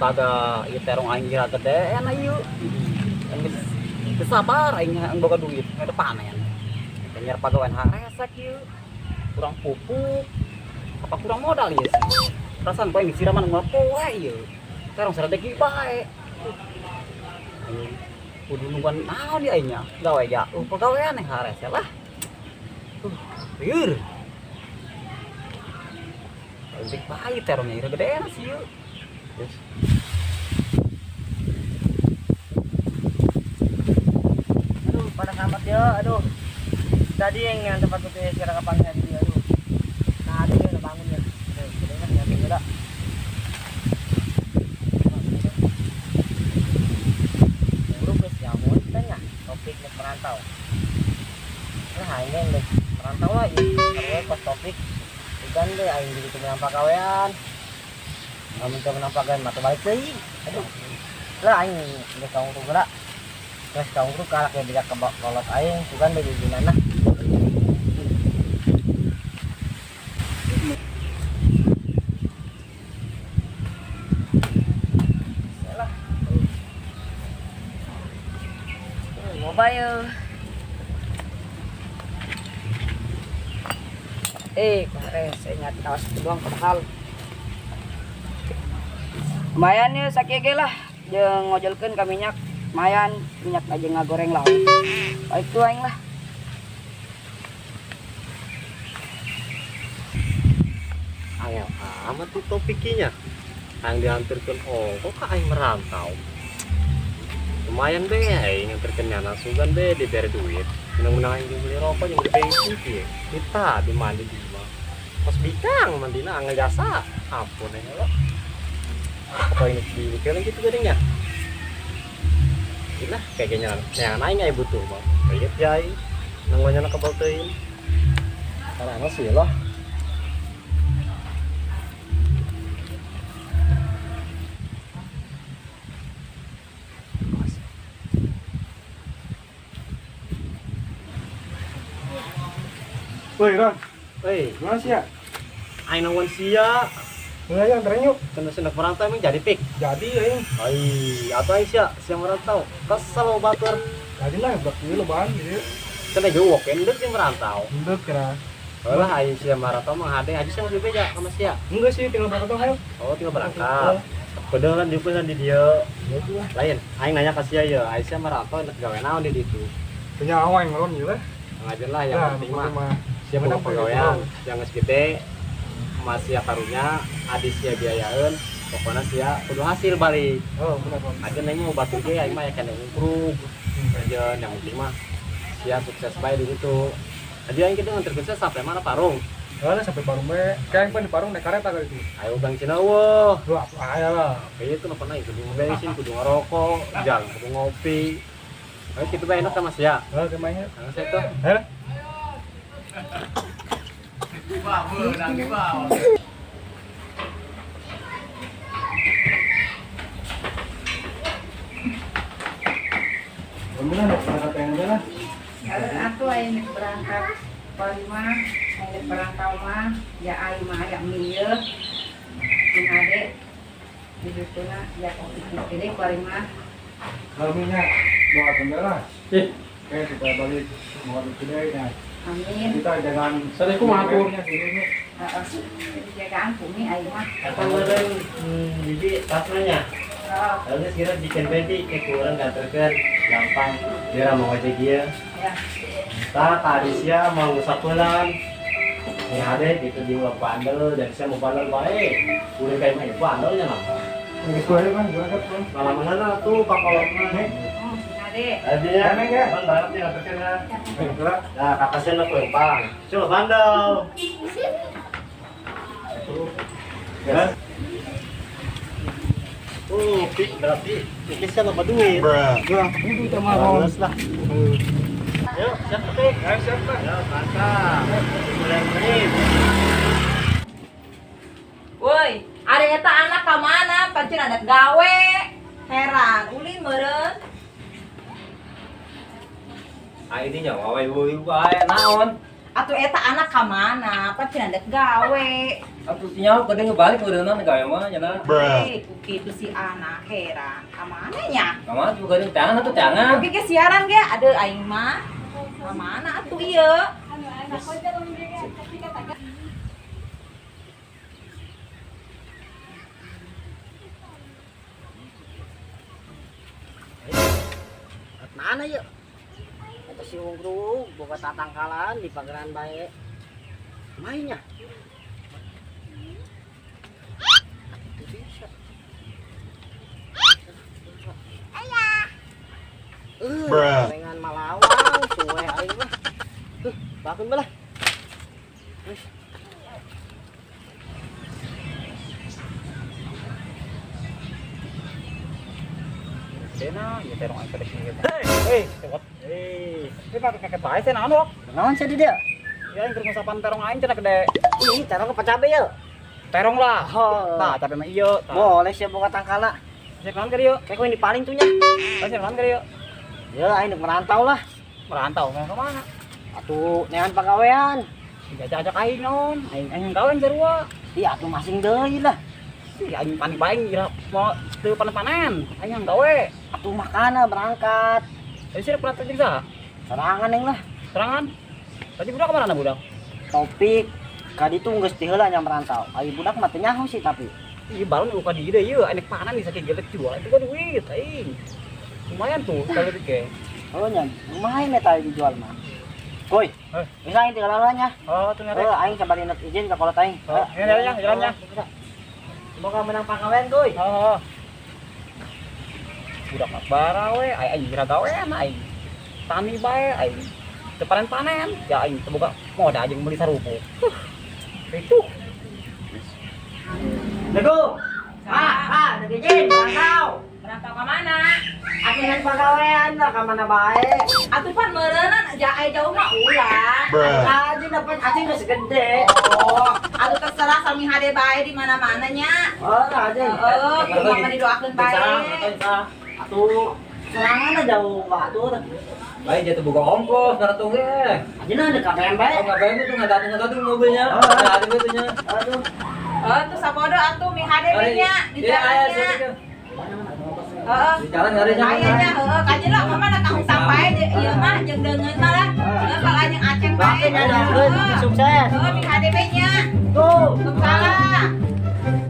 pada ieu terong aing kira gede na ieu. Geus sabar aing ang boga duit ke panen. Nyar pagawean haresek ieu. Kurang pupuk. Apa kurang modal ieu sih. Perasaan poe siraman ngapoe ieu. Terong saredeki bae. Kudu nungguan naon di aing nya. Gawe ya. Pagawean haresek lah. Lieur. Untuk bayi terongnya ira gede na sih ieu. Yes. Aduh, pada kamat ya, aduh. Tadi yang tempat itu kira kapangnya dia, aduh. Nah, ada yang bangun ya. Aduh, kedengar ya, tidak. Buruk guys, ya mau tanya. Topik nek merantau. Nah, ini nek merantau lah, ya. Pas topik. Ikan deh, aing gitu menampak kawean. Namun ke menampakan mata balik deui. Aduh. Lah aing geus kaung tuh geura. Geus kaung tuh kalak ya bisa kolot aing bukan bagi gimana. Salah. Mobile. Kemarin saya ingat kawas doang padahal lumayan ya sakit lah jeung ngojolkeun ka minyak lumayan minyak aja ngagoreng lauk baik tu aing lah Angel amat tuh topiknya yang diantarkan kok aing merantau lumayan be aing nganterkeun nyana sugan be diberi duit menang-menang aing beli rokok yang gede iki kita di mandi di rumah pas bikang mandina angel jasa ampun ya lo apa ini di film gitu gedenya gila kayaknya yang aing nggak butuh mah kayak jai nanggonya nak kebaltein karena sih loh. Woi Ron, Gimana sih ya? aing nangwan sia Enggak ya, anterin yuk. kena sendak merantau emang jadi pik Jadi ya, atau aing sia merantau kesel batur jadi lah blok ini lebaran gitu. kena jauh kan udah sih merantau Udah kira. lah aing sia merantau menghade aja sih masih beda sama sia Enggak sih, tinggal berangkat dong, ayo. oh tinggal berangkat padahal di di dia Ya itu lah. lain aing nanya ke sia ya aing sia merantau enak gawe naon di ditu Punya awang Ron juga. ngajar lah yang penting mah siapa siapa pegawaian yang geus gede masih karunya adi sia biayaeun pokoknya sia kudu hasil balik Oh, benar Ron. aja neng mau batu ge aing mah ya kena ngukrug aja yang penting mah sia sukses bae di situ tadi aing kitu nganterkeun sampai mana Parung Soalnya sampai Parung be, kayak yang di Parung naik kereta kali itu. ayo Bang Cinawo Lu apa aja lah. kayak itu pernah kudu bensin kudu ngerokok jalan kudu ngopi ayo kitu bae enak sama sia Lah kemanya. nang saya tuh Heh. Bener nih, berangkat yang aja lah. Aku yang berangkat palima, yang berangkat mah ya ayu mah ya mieu. Sing ade di dituna ya ini palima. Kalau minyak doa kendala. Kayak kita balik mau kedai ya. Amin. Kita jangan Sorry, aku matur. Jagaan bumi ayu mah. kemarin bibi pas nanya lalu kira bikin peti kurang nganterkeun gampang dia mau ngojek dia Ya. tak Arisya mau sapulan ini ada gitu di pandel dan saya mau pandel baik udah kayak main pandelnya nama ini sesuai kan berangkat kan. malah mana tuh pak kolotnya Sing ade. adinya Enak ya? kan baratnya nganterkeun ya Enggak. nah kakaknya nak lempang coba bandel ya pik berarti pikirnya nambah duit Enggak, itu kita mau. bagus lah yuk siap pik Ayo siap Pak. ya mantap mulai menit Woi, ada eta anak ka mana? Pancen ada gawe. Heran, ulin meureun. ini nyawa wae naon Atuh eta anak ka mana? Pancen ada gawe. Atuh sinyal kadang ngebalik udah gaya mah cenah. Kuki itu si anak heran. Kamana nya? Kamana juga kadang tangan atuh tangan. Oke ke siaran ge ada aing mah. Kamana atuh ieu? Mana yuk? Eta si Ungrung boga tatangkalan di pageran bae. Mainnya. Dengan malawang, suwe aing mah. Bakeun belah. Dena, ya terong aing kada sini. Hei, cewek. Ini pakai kakek bae teh naon dok? Naon sih dia? Ya aing keur ngusapan terong aing cenah gede. Ih, terong ke cabe ya. Terong lah. Oh. Tah, tapi mah ieu. Boleh sih boga tangkala. Cek naon ka dieu? Kayak kau ini paling tuh nya. Cek naon ka dieu? Ya, aing merantau lah. Merantau mau ke mana? Atuh neangan pagawean. Jajak aing naon? Aing gawe sarua. Iya, atuh masing deui lah. Si aing panik bae ngira mau teu panen-panen. Aing gawe. Atuh makana berangkat. Jadi sih pernah terjadi sah? Serangan yang lah. Serangan? Tadi budak kemana budak? Topik kadi tuh geus teu heula nya merantau. Ai budak mah teu nyaho sih tapi. Iya balon luka di ide ieu anek panen bisa kayak gelek jual itu kan duit aing. Lumayan tuh kalau dike. Oh nya, lumayan eta dijual mah. Koi, bisa aing tinggal nya. Oh, ternyata. Aing sabari net izin ka kolot aing. Oh, ini jalannya, jalannya. Semoga menang pagawean koi. Oh. Budak mah bara we, aing kira gawean aing. Tani bae aing. Teu panen-panen, ya aing teu boga modal jeung meuli sarupo. Itu. Lego. Net izin merantau. Berangkat ke mana? Akhirnya pagawean lah ka mana bae. Atuh pan meureunna jae jauh mah ulah. Aja dapat acing geus gede. Oh, atuh terserah sami hade bae di mana-mana nya. Oh, aja. Heeh, kumaha mah didoakeun bae. Atuh serangan jauh Pak tuh. Baik jatuh boga ongkos ngarantung ge. Ajeuna ada kabean bae. Oh ngapain itu ngadatung mobilnya. Oh. Ada itu nya. Aduh. Oh, tuh sapodo atuh mi hade bae nya di jalannya. Heeh. Di jalan ngarinya. Ayahnya, kajian lah, mama nak kamu sampai, iya mah, jeung deungeun mah lah. Kalau anjing aceng bae. Makanya ada sukses. Mi HDP nya. Tuh. Salah.